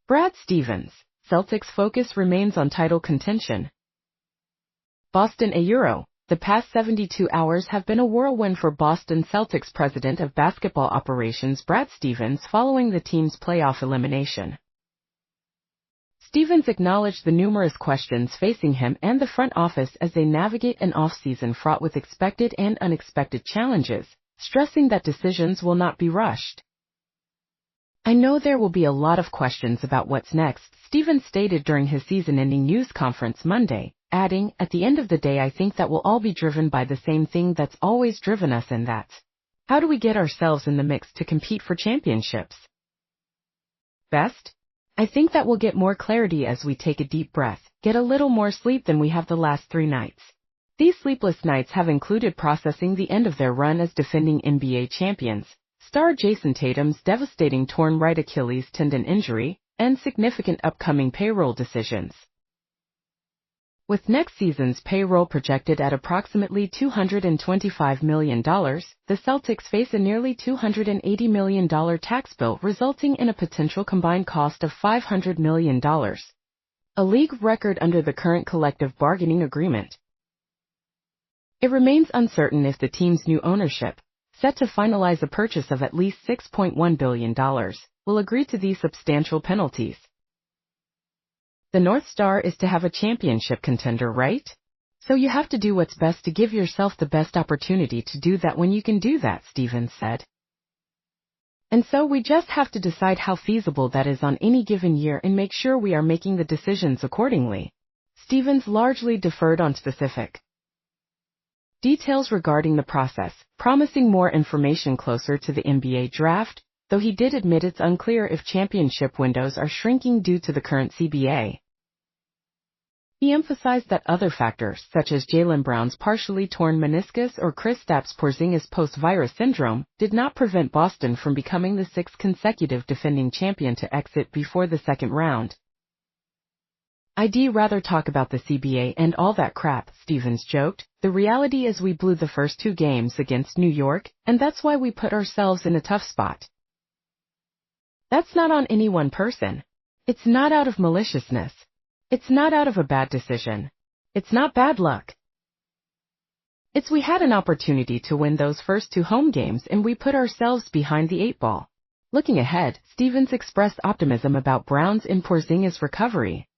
Brad Stevens, Celtics focus remains on title contention. Boston a Euro. The past 72 hours have been a whirlwind for Boston Celtics president of basketball operations Brad Stevens following the team's playoff elimination. Stevens acknowledged the numerous questions facing him and the front office as they navigate an offseason fraught with expected and unexpected challenges, stressing that decisions will not be rushed. "I know there will be a lot of questions about what's next," Stevens stated during his season-ending news conference Monday, adding, "At the end of the day I think that we'll all be driven by the same thing that's always driven us, and that's how do we get ourselves in the mix to compete for championships? Best? I think that we'll get more clarity as we take a deep breath, get a little more sleep than we have the last 3 nights. These sleepless nights have included processing the end of their run as defending NBA champions, star Jason Tatum's devastating torn right Achilles tendon injury, and significant upcoming payroll decisions." With next season's payroll projected at approximately $225 million, the Celtics face a nearly $280 million tax bill resulting in a potential combined cost of $500 million, a league record under the current collective bargaining agreement. It remains uncertain if the team's new ownership, set to finalize a purchase of at least $6.1 billion, will agree to these substantial penalties. The North Star is to have a championship contender, right? So you have to do what's best to give yourself the best opportunity to do that when you can do that, Stevens said. And so we just have to decide how feasible that is on any given year and make sure we are making the decisions accordingly. Stevens largely deferred on specific details regarding the process, promising more information closer to the NBA draft, though he did admit it's unclear if championship windows are shrinking due to the current CBA. He emphasized that other factors, such as Jaylen Brown's partially torn meniscus or Kristaps Porzingis' post-virus syndrome, did not prevent Boston from becoming the 6th consecutive defending champion to exit before the second round. "I'd rather talk about the CBA and all that crap," Stevens joked. "The reality is we blew the first 2 games against New York, and that's why we put ourselves in a tough spot. That's not on any one person. It's not out of maliciousness. It's not out of a bad decision. It's not bad luck. It's we had an opportunity to win those first 2 home games and we put ourselves behind the 8 ball." Looking ahead, Stevens expressed optimism about Brown's and Porzingis' recovery.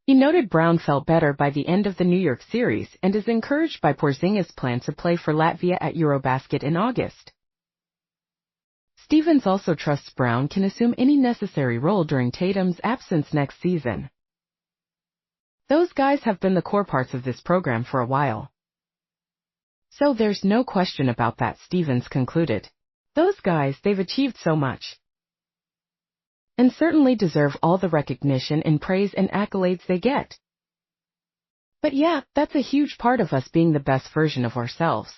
He noted Brown felt better by the end of the New York series and is encouraged by Porzingis' plan to play for Latvia at Eurobasket in August. Stevens also trusts Brown can assume any necessary role during Tatum's absence next season. "Those guys have been the core parts of this program for a while. So there's no question about that," Stevens concluded. "Those guys, they've achieved so much. And certainly deserve all the recognition and praise and accolades they get. But yeah, that's a huge part of us being the best version of ourselves."